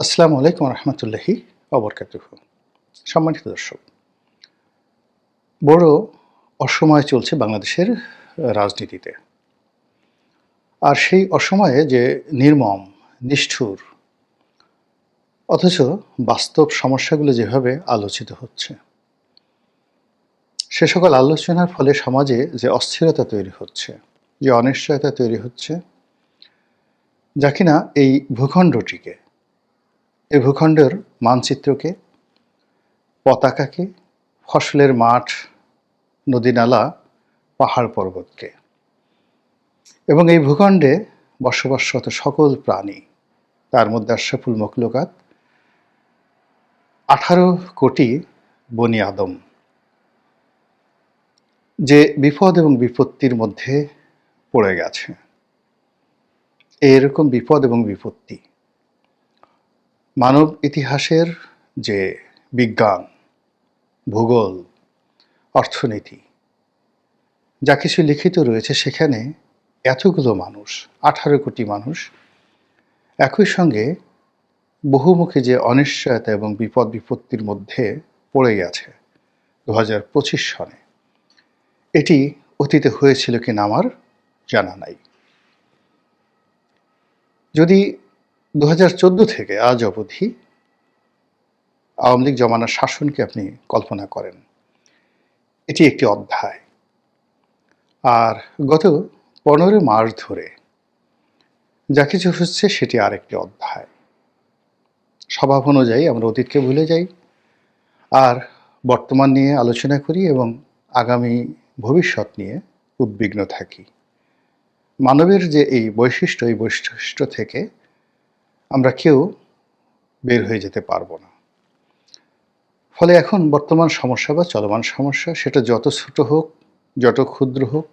আসসালামু আলাইকুম রহমতুল্লাহি অবরকাতুহ। সম্মানিত দর্শক, বড় অসময় চলছে বাংলাদেশের রাজনীতিতে। আর সেই অসময়ে যে নির্মম, নিষ্ঠুর অথচ বাস্তব সমস্যাগুলো যেভাবে আলোচিত হচ্ছে, সে সকল আলোচনার ফলে সমাজে যে অস্থিরতা তৈরি হচ্ছে, যে অনিশ্চয়তা তৈরি হচ্ছে, যা কিনা এই ভূখণ্ডটিকে, এই ভূখণ্ডের মানচিত্রকে, পতাকাকে, ফসলের মাঠ, নদী-নালা, পাহাড়-পর্বতকে এবং এই ভূখণ্ডে বসবাসরত সকল প্রাণী, তার মধ্যে আশরাফুল মখলুকাত ১৮ কোটি বনি আদম যে বিপদ এবং বিপত্তির মধ্যে পড়ে গেছে। এরকম বিপদ এবং বিপত্তি মানব ইতিহাসের যে বিজ্ঞান, ভূগোল, অর্থনীতি যা কিছু লিখিত রয়েছে, সেখানে এতগুলো মানুষ, ১৮ কোটি মানুষ একই সঙ্গে বহুমুখী যে অনিশ্চয়তা এবং বিপদ বিপত্তির মধ্যে পড়ে গেছে ২০২৫ সনে, এটি অতীতে হয়েছিল কিনা আমার জানা নাই। যদি ২০১৪ থেকে আজ অবধি আওয়ামী লীগ জমানার শাসনকে আপনি কল্পনা করেন, এটি একটি অধ্যায়। আর গত ১৫ মাস ধরে যা কিছু হচ্ছে সেটি আরেকটি অধ্যায়। স্বভাব অনুযায়ী আমরা অতীতকে ভুলে যাই আর বর্তমান নিয়ে আলোচনা করি এবং আগামী ভবিষ্যৎ নিয়ে উদ্বিগ্ন থাকি। মানবের যে এই বৈশিষ্ট্য থেকে আমরা কেউ বের হয়ে যেতে পারবো না। ফলে এখন বর্তমান সমস্যা বা চলমান সমস্যা, সেটা যত ছোট হোক, যত ক্ষুদ্র হোক,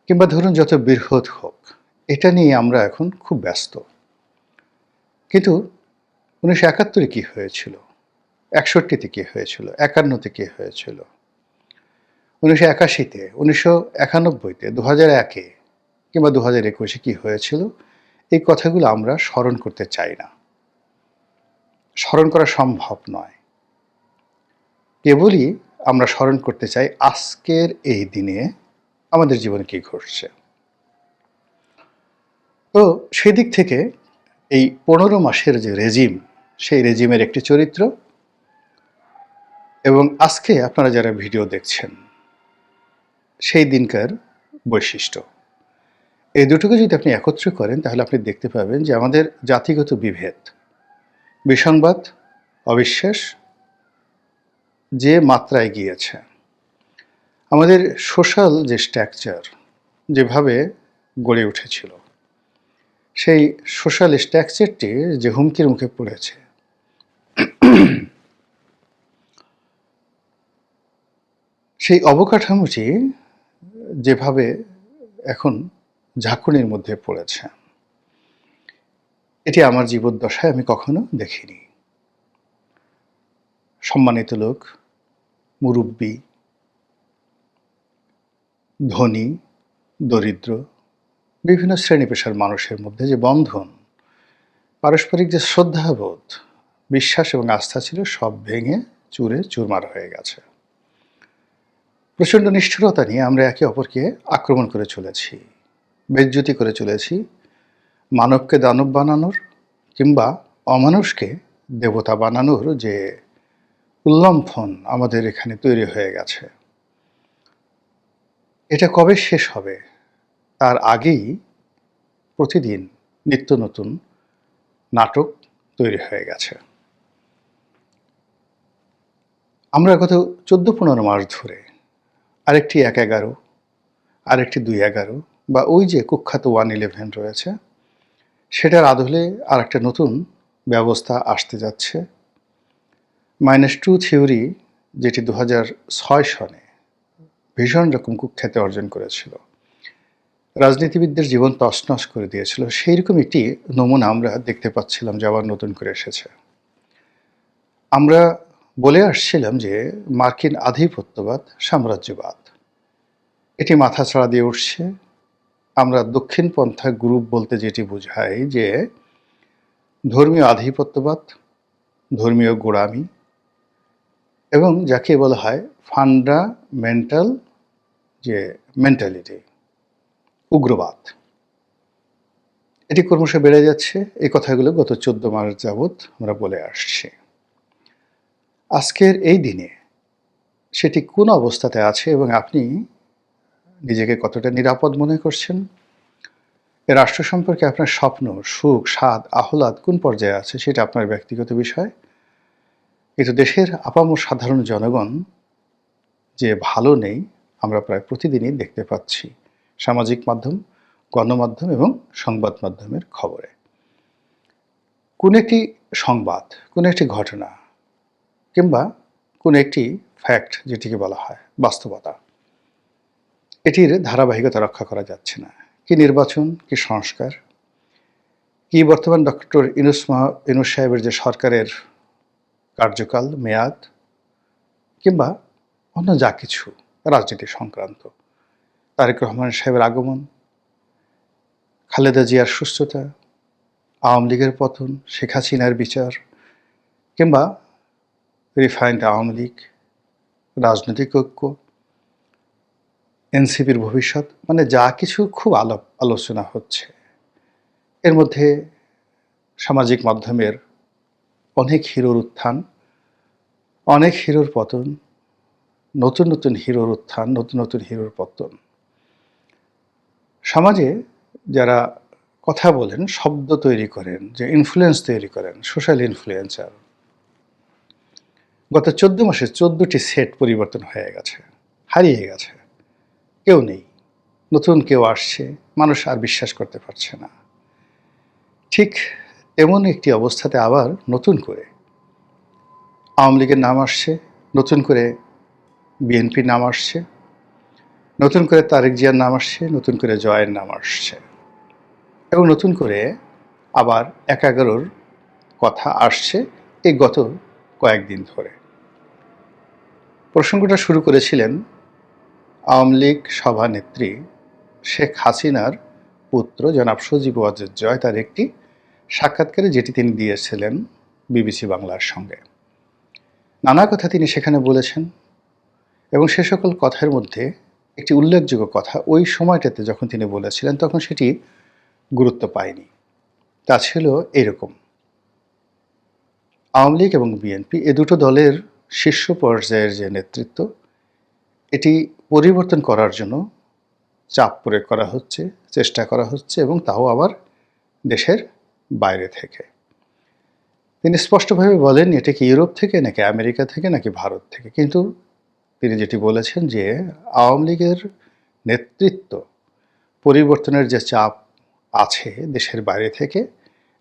কিংবা ধরুন যত বৃহৎ হোক, এটা নিয়ে আমরা এখন খুব ব্যস্ত। কিন্তু ১৯৭১-এ কী হয়েছিল, ৬১-তে কী হয়েছিল, ৫১-তে কী হয়েছিল, ১৯৮১-তে, ১৯৯১-তে, ২০০১-এ কিংবা ২০২১-এ কী হয়েছিল, এই কথাগুলো আমরা স্মরণ করতে চাই না। স্মরণ করা সম্ভব নয়। কেবলই আমরা স্মরণ করতে চাই আজকের এই দিনে আমাদের জীবনে কী ঘটছে। তো সেদিক থেকে এই ১৫ মাসের যে রেজিম, সেই রেজিমের একটি চরিত্র এবং আজকে আপনারা যারা ভিডিও দেখছেন সেই দিনকার বৈশিষ্ট্য, এই দুটোকে যদি আপনি একত্র করেন, তাহলে আপনি দেখতে পাবেন যে আমাদের জাতিগত বিভেদ, বিসংবাদ, অবিশ্বাস যে মাত্রায় গিয়েছে, আমাদের সোশ্যাল যে স্ট্রাকচার যেভাবে গড়ে উঠেছিল, সেই সোশ্যাল স্ট্রাকচারটি যে হুমকির মুখে পড়েছে, সেই অবকাঠামোটি যেভাবে এখন ঝাঁকুনির মধ্যে পড়েছে, এটি আমার জীবদ্দশায় আমি কখনো দেখিনি। সম্মানিত লোক, মুরব্বী, ধনী, দরিদ্র, বিভিন্ন শ্রেণী পেশার মানুষের মধ্যে যে বন্ধন, পারস্পরিক যে শ্রদ্ধাবোধ, বিশ্বাস এবং আস্থা ছিল, সব ভেঙে চুরে চুরমার হয়ে গেছে। প্রচণ্ড নিষ্ঠুরতা নিয়ে আমরা একে অপরকে আক্রমণ করে চলেছি, বেইজ্জতি করে চলেছি। মানবকে দানব বানানোর কিংবা অমানুষকে দেবতা বানানোর যে উল্লম্ফন আমাদের এখানে তৈরি হয়ে গেছে, এটা কবে শেষ হবে তার আগেই প্রতিদিন নিত্য নতুন নাটক তৈরি হয়ে গেছে। আমরা গত ১৪-১৫ মাস ধরে আরেকটি ১-১১, আরেকটি ২-১১ বা ওই যে কুখ্যাত 111 রয়েছে, সেটার আদলে আরেকটা নতুন ব্যবস্থা আসতে যাচ্ছে। -2 থিওরি, যেটি ২০০৬ সনে ভীষণ রকম কুখ্যাতি অর্জন করেছিল, রাজনীতিবিদদের জীবন তছনছ করে দিয়েছিল, সেই রকম একটি নমুনা আমরা দেখতে পাচ্ছিলাম যে আবার নতুন করে এসেছে। আমরা বলে আসছিলাম যে মার্কিন আধিপত্যবাদ, সাম্রাজ্যবাদ, এটি মাথাচাড়া দিয়ে উঠছে। আমরা দক্ষিণপন্থা গ্রুপ বলতে যেটি বোঝাই যে ধর্মীয় আধিপত্যবাদ, ধর্মীয় গোঁড়ামি এবং যাকে বলা হয় ফান্ডামেন্টাল যে মেন্টালিটি, উগ্রবাদ, এটি ক্রমশ বেড়ে যাচ্ছে। এই কথাগুলো গত 14 মাস যাবৎ আমরা বলে আসছি। আজকের এই দিনে সেটি কোন অবস্থাতে আছে এবং আপনি নিজেকে কতটা নিরাপদ মনে করছেন, এ রাষ্ট্র সম্পর্কে আপনার স্বপ্ন, সুখ, স্বাদ, আহ্লাদ কোন পর্যায়ে আছে সেটা আপনার ব্যক্তিগত বিষয়। কিন্তু দেশের আপামর সাধারণ জনগণ যে ভালো নেই আমরা প্রায় প্রতিদিনই দেখতে পাচ্ছি সামাজিক মাধ্যম, গণমাধ্যম এবং সংবাদ মাধ্যমের খবরে। কোন একটি সংবাদ, কোন একটি ঘটনা কিংবা কোন একটি ফ্যাক্ট, যেটিকে বলা হয় বাস্তবতা, এটির ধারাবাহিকতা রক্ষা করা যাচ্ছে না। কি নির্বাচন, কি সংস্কার, কি বর্তমান ডক্টর ইউনূস সাহেবের যে সরকারের কার্যকাল, মেয়াদ, কিংবা অন্য যা কিছু রাজনীতি সংক্রান্ত, তারেক রহমান সাহেবের আগমন, খালেদা জিয়ার সুস্থতা, আওয়ামী লীগের পতন, শেখ হাসিনার বিচার, কিংবা রিফাইন্ড আওয়ামী লীগ, রাজনৈতিক ঐক্য, এনসিপির ভবিষ্যৎ, মানে যা কিছু খুব আলোচনা হচ্ছে। এর মধ্যে সামাজিক মাধ্যমের অনেক হিরোর উত্থান, অনেক হিরোর পতন, নতুন নতুন হিরোর উত্থান, নতুন নতুন হিরোর পতন। সমাজে যারা কথা বলেন, শব্দ তৈরি করেন, যে ইনফ্লুয়েন্স তৈরি করেন, সোশ্যাল ইনফ্লুয়েন্সার, গত 14 মাসে 14টি সেট পরিবর্তন হয়ে গেছে, হারিয়ে গেছে। কেউ নেই, নতুন কেউ আসছে, মানুষ আর বিশ্বাস করতে পারছে না। ঠিক এমন একটি অবস্থাতে আবার নতুন করে আওয়ামী লীগের নাম আসছে, নতুন করে বিএনপির নাম আসছে, নতুন করে তারেক জিয়ার নাম আসছে, নতুন করে জয়ের নাম আসছে এবং নতুন করে আবার 11-র কথা আসছে এই গত কয়েকদিন ধরে। প্রসঙ্গটা শুরু করেছিলেন আওয়ামী লীগ সভানেত্রী শেখ হাসিনার পুত্র জনাব সজীব ওয়াজেদ জয় তার একটি সাক্ষাৎকারে, যেটি তিনি দিয়েছিলেন বিবিসি বাংলার সঙ্গে। নানা কথা তিনি সেখানে বলেছেন এবং সে সকল কথার মধ্যে একটি উল্লেখযোগ্য কথা ওই সময়টাতে যখন তিনি বলেছিলেন তখন সেটি গুরুত্ব পায়নি। তা ছিল এরকম: আওয়ামী লীগ এবং বিএনপি এ দুটো দলের শীর্ষ পর্যায়ের যে নেতৃত্ব, এটি পরিবর্তন করার জন্য চাপ প্রয়োগ করা হচ্ছে, চেষ্টা করা হচ্ছে, এবং তাও আবার দেশের বাইরে থেকে। তিনি স্পষ্টভাবে বলেন এটা কি ইউরোপ থেকে নাকি আমেরিকা থেকে নাকি ভারত থেকে, কিন্তু তিনি যেটি বলেছেন যে আওয়ামী লীগের নেতৃত্ব পরিবর্তনের যে চাপ আছে দেশের বাইরে থেকে,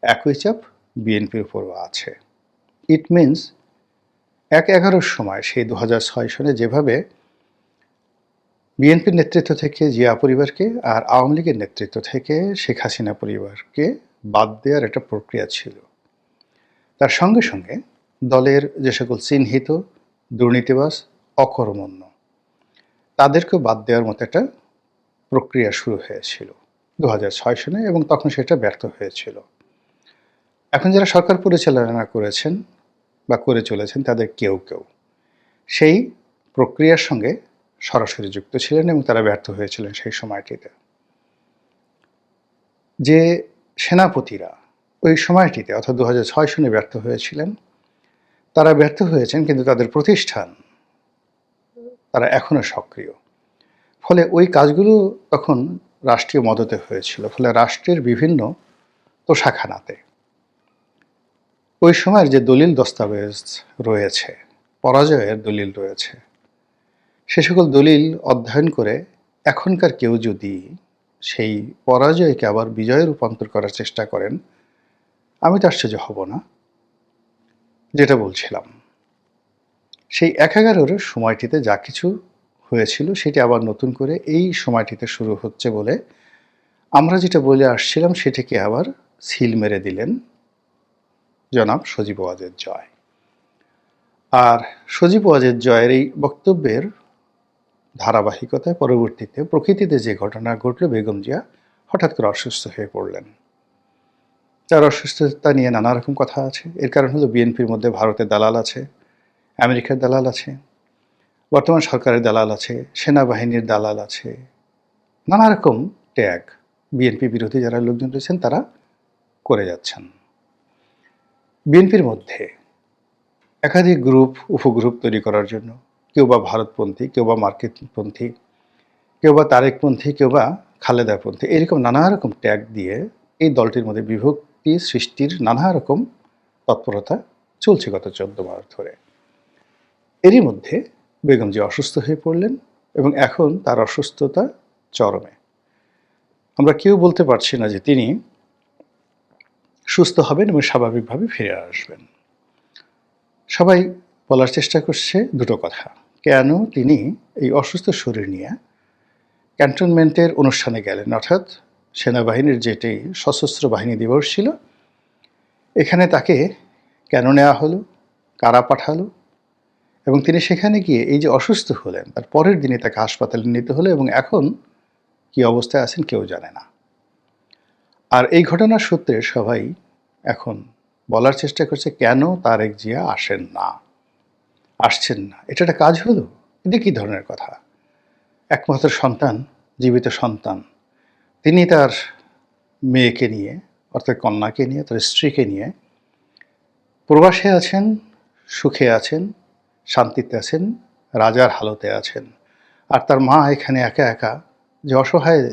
একই চাপ বিএনপির উপরও আছে। ইট মিনস 11-র সময় সেই 2006 সনে যেভাবে বিএনপির নেতৃত্ব থেকে জিয়া পরিবারকে আর আওয়ামী লীগের নেতৃত্ব থেকে শেখ হাসিনা পরিবারকে বাদ দেওয়ার একটা প্রক্রিয়া ছিল, তার সঙ্গে সঙ্গে দলের যে সকল চিহ্নিত দুর্নীতিবাজ, অকর্মণ্য, তাদেরকেও বাদ দেওয়ার মতো একটা প্রক্রিয়া শুরু হয়েছিল 2006 সনে, এবং তখন সেটা ব্যর্থ হয়েছিল। এখন যারা সরকার পরিচালনা করেছেন বা করে চলেছেন তাদের কেউ কেউ সেই প্রক্রিয়ার সঙ্গে সরাসরি যুক্ত ছিলেন এবং তারা ব্যর্থ হয়েছিলেন সেই সময়টিতে। যে সেনাপতিরা ওই সময়টিতে অর্থাৎ 2006 সনে ব্যর্থ হয়েছিলেন, তারা ব্যর্থ হয়েছেন, কিন্তু তাদের প্রতিষ্ঠান তারা এখনও সক্রিয়। ফলে ওই কাজগুলো তখন রাষ্ট্রীয় মদতে হয়েছিল, ফলে রাষ্ট্রের বিভিন্ন তোষাখানাতে ওই সময়ের যে দলিল দস্তাবেজ রয়েছে, পরাজয়ের দলিল রয়েছে, সে সকল দলিল অধ্যয়ন করে এখনকার কেউ যদি সেই পরাজয়কে আবার বিজয়ে রূপান্তর করার চেষ্টা করেন, আমি তো আশ্চর্য হব না। যেটা বলছিলাম, সেই 11-র সময়টিতে যা কিছু হয়েছিল সেটি আবার নতুন করে এই সময়টিতে শুরু হচ্ছে বলে আমরা যেটা বলে আসছিলাম সেটিকে আবার সিল মেরে দিলেন জনাব সজীব ওয়াজেদ জয়। আর সজীব ওয়াজেদ জয়ের এই বক্তব্যের ধারাবাহিকতায় পরবর্তীতে প্রকৃতিতে যে ঘটনা ঘটল, বেগম জিয়া হঠাৎ করে অসুস্থ হয়ে পড়লেন। যার অসুস্থতা নিয়ে নানা রকম কথা আছে। এর কারণ হলো বিএনপির মধ্যে ভারতের দালাল আছে, আমেরিকার দালাল আছে, বর্তমান সরকারের দালাল আছে, সেনাবাহিনীর দালাল আছে। নানা রকম ট্যাগ বিএনপি বিরোধী যারা লোকজন রয়েছেন তারা করে যাচ্ছেন। বিএনপির মধ্যে একাধিক গ্রুপ, উপগ্রুপ তৈরি করার জন্য কেউ বা ভারতপন্থী, কেউ বা মার্কিনপন্থী, কেউ বা তারেকপন্থী, কেউ বা খালেদাপন্থী, এরকম নানা রকম ট্যাগ দিয়ে এই দলটির মধ্যে বিভক্তি সৃষ্টির নানা রকম তৎপরতা চলছে গত 14 মাস ধরে। এরই মধ্যে বেগম জিয়া অসুস্থ হয়ে পড়লেন এবং এখন তার অসুস্থতা চরমে। আমরা কেউ বলতে পারছি না যে তিনি সুস্থ হবেন এবং স্বাভাবিকভাবে ফিরে আসবেন। সবাই বলার চেষ্টা করছে দুটো কথা। কেন তিনি এই অসুস্থ শরীর নিয়ে ক্যান্টনমেন্টের অনুষ্ঠানে গেলেন, অর্থাৎ সেনাবাহিনীর যেটি সশস্ত্র বাহিনী দিবস ছিল, এখানে তাকে কেন নেওয়া হলো, কারা পাঠালো, এবং তিনি সেখানে গিয়ে এই যে অসুস্থ হলেন তার পরের দিনে তাকে হাসপাতালে নিতে হলো এবং এখন কি অবস্থায় আছেন কেউ জানে না। আর এই ঘটনার সূত্রে সবাই এখন বলার চেষ্টা করছে কেন তারেক জিয়া আসছেন না। এটা একটা কাজ হলো? এটা কী ধরনের কথা? একমাত্র সন্তান, জীবিত সন্তান, তিনি তার মেয়েকে নিয়ে, অর্থাৎ কন্যাকে নিয়ে, তার স্ত্রীকে নিয়ে প্রবাসে আছেন, সুখে আছেন, শান্তিতে আছেন, রাজার হালতে আছেন। আর তার মা এখানে একা একা যে অসহায়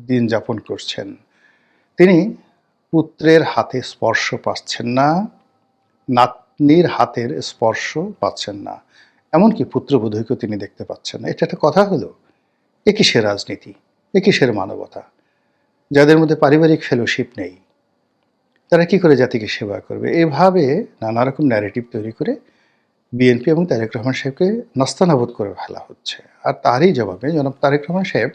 দিন যাপন করছেন। তিনি পুত্রের হাতে স্পর্শ পাচ্ছেন না, নাতনির হাতের স্পর্শ পাচ্ছেন না, এমনকি পুত্রবধূকেও তিনি দেখতে পাচ্ছেন না। এটা একটা কথা হলো? এ কিসের রাজনীতি, এ কিসের মানবতা? যাদের মধ্যে পারিবারিক ফেলোশিপ নেই তারা কি করে জাতিকে সেবা করবে? এভাবে নানা রকম ন্যারেটিভ তৈরি করে বিএনপি এবং তারেক রহমান সাহেবকে নাস্তানাবুদ করে ফেলা হচ্ছে। আর তারই জবাবে জনাব তারেক রহমান সাহেব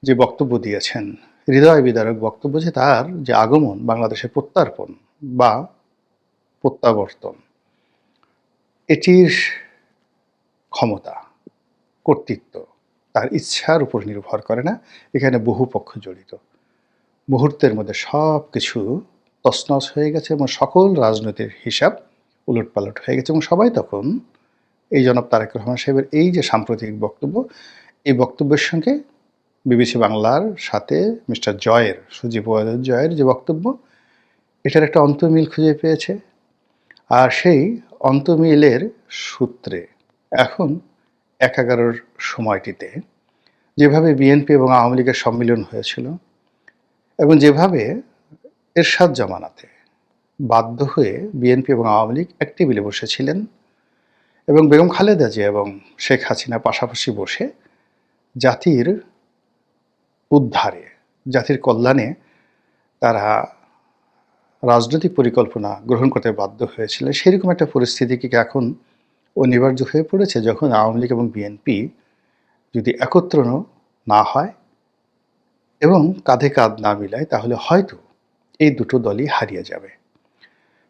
যে বক্তব্য দিয়েছেন, হৃদয় বিদারক বক্তব্য, যে তার যে আগমন বাংলাদেশে প্রত্যার্পণ বা প্রত্যাবর্তন, এটির ক্ষমতা, কর্তৃত্ব তার ইচ্ছার উপর নির্ভর করে না। এখানে বহু পক্ষ জড়িত। মুহূর্তের মধ্যে সব কিছু তছনছ হয়ে গেছে এবং সকল রাজনৈতিক হিসাব উলটপালট হয়ে গেছে এবং সবাই তখন এই জনাব তারেক রহমান সাহেবের এই যে সাম্প্রতিক বক্তব্য, এই বক্তব্যের সঙ্গে বিবিসি বাংলার সাথে মিস্টার জয়ের, সজীব ওয়াজেদ জয়ের যে বক্তব্য, এটার একটা অন্তর্মিল খুঁজে পেয়েছে। আর সেই অন্তর্মিলের সূত্রে এখন ১/১১ সময়টিতে যেভাবে বিএনপি এবং আওয়ামী লীগের সম্মিলন হয়েছিল এবং যেভাবে এরশাদ জামানাতে বাধ্য হয়ে বিএনপি এবং আওয়ামী লীগ এক টেবিলে বসেছিলেন এবং বেগম খালেদা জিয়া এবং শেখ হাসিনা পাশাপাশি বসে জাতির উদ্ধারে, জাতির কল্যাণে তারা রাজনৈতিক পরিকল্পনা গ্রহণ করতে বাধ্য হয়েছিল, সেরকম একটা পরিস্থিতি কি এখন অনিবার্য হয়ে পড়েছে যখন আওয়ামী লীগ এবং বিএনপি যদি একত্র না হয় এবং কাঁধে কাঁধ না মিলায়, তাহলে হয়তো এই দুটো দলই হারিয়ে যাবে।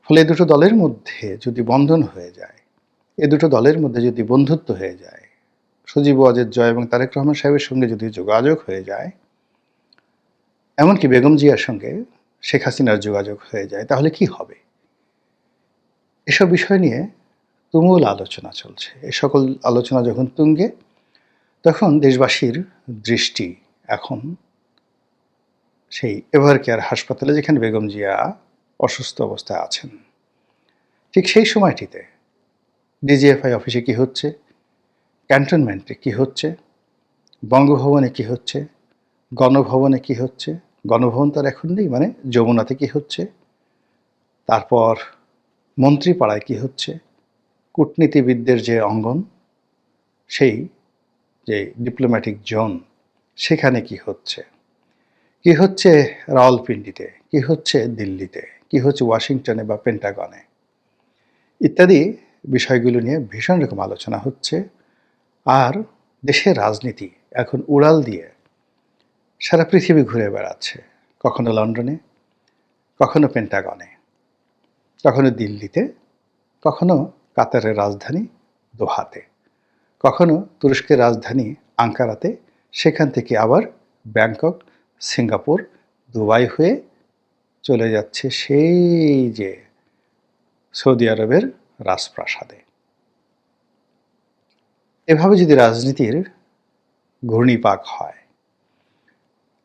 ফলে এই দুটো দলের মধ্যে যদি বন্ধন হয়ে যায়, এই দুটো দলের মধ্যে যদি বন্ধুত্ব হয়ে যায়, সজীব ওয়াজেদ জয় এবং তারেক রহমান সাহেবের সঙ্গে যদি যোগাযোগ হয়ে যায়, এমনকি বেগম জিয়ার সঙ্গে শেখ হাসিনার যোগাযোগ হয়ে যায়, তাহলে কি হবে? এসব বিষয় নিয়ে তুমুল আলোচনা চলছে। এই সকল আলোচনা যখন তুঙ্গে, তখন দেশবাসীর দৃষ্টি এখন সেই এভার কেয়ার হাসপাতালে, যেখানে বেগম জিয়া অসুস্থ অবস্থায় আছেন। ঠিক সেই সময়টিতে ডিজিএফআই অফিসে কি হচ্ছে, ক্যান্টনমেন্টে কি হচ্ছে, বঙ্গভবনে কি হচ্ছে, গণভবনে কি হচ্ছে, গণভবন তার এখন নেই, মানে যমুনাতে কি হচ্ছে, তারপর মন্ত্রীপাড়ায় কি হচ্ছে, কূটনীতিবিদদের যে অঙ্গন, সেই যে ডিপ্লোম্যাটিক জোন, সেখানে কি হচ্ছে, কি হচ্ছে রাওয়ালপিন্ডিতে, কি হচ্ছে দিল্লিতে, কি হচ্ছে ওয়াশিংটনে বা পেন্টাগনে, ইত্যাদি বিষয়গুলো নিয়ে ভীষণ রকম আলোচনা হচ্ছে। আর দেশের রাজনীতি এখন উড়াল দিয়ে সারা পৃথিবী ঘুরে বেড়াচ্ছে, কখনো লন্ডনে, কখনো পেন্টাগনে, কখনো দিল্লিতে, কখনো কাতারের রাজধানী দোহাতে, কখনো তুরস্কের রাজধানী আঙ্কারাতে, সেখান থেকে আবার ব্যাংকক, সিঙ্গাপুর, দুবাই হয়ে চলে যাচ্ছে সেই যে সৌদি আরবের রাজপ্রাসাদে। এভাবে যদি রাজনীতির ঘূর্ণিপাক হয়,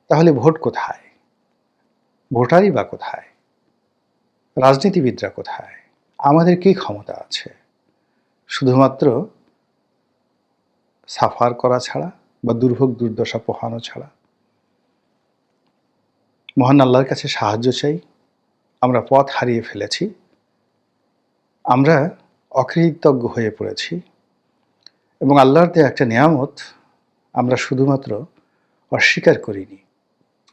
তাহলে ভোট কোথায়? ভোটারই বা কোথায়? রাজনীতিবিদরা কোথায়? আমাদের কি ক্ষমতা আছে? শুধুমাত্র সাফার করা ছাড়া বা দুর্ভোগ দুর্দশা পোহানো ছাড়া। মহান আল্লাহর কাছে সাহায্য চাই। আমরা পথ হারিয়ে ফেলেছি। আমরা অকৃতজ্ঞ হয়ে পড়েছি এবং আল্লাহর দেয়া একটা নেয়ামত আমরা শুধুমাত্র অস্বীকার করিনি,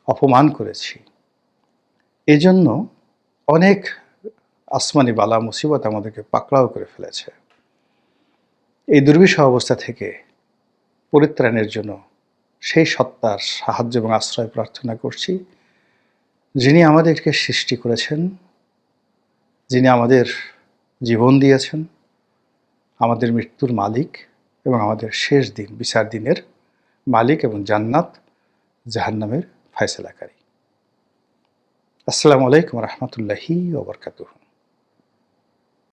অপমান করেছি। এজন্য অনেক আসমানি বালা মুসিবত আমাদেরকে পাকড়াও করে ফেলেছে। এই দুর্বিষহ অবস্থা থেকে পরিত্রাণের জন্য সেই সত্তার সাহায্য এবং আশ্রয় প্রার্থনা করছি, যিনি আমাদেরকে সৃষ্টি করেছেন, যিনি আমাদের জীবন দিয়েছেন, আমাদের মৃত্যুর মালিক এবং আমাদের শেষ দিন বিচার দিনের মালিক এবং জান্নাত জাহান্নামের ফয়সালাকারী। আসসালামু আলাইকুম রহমতুল্লাহি ওয়া বারাকাতুহু।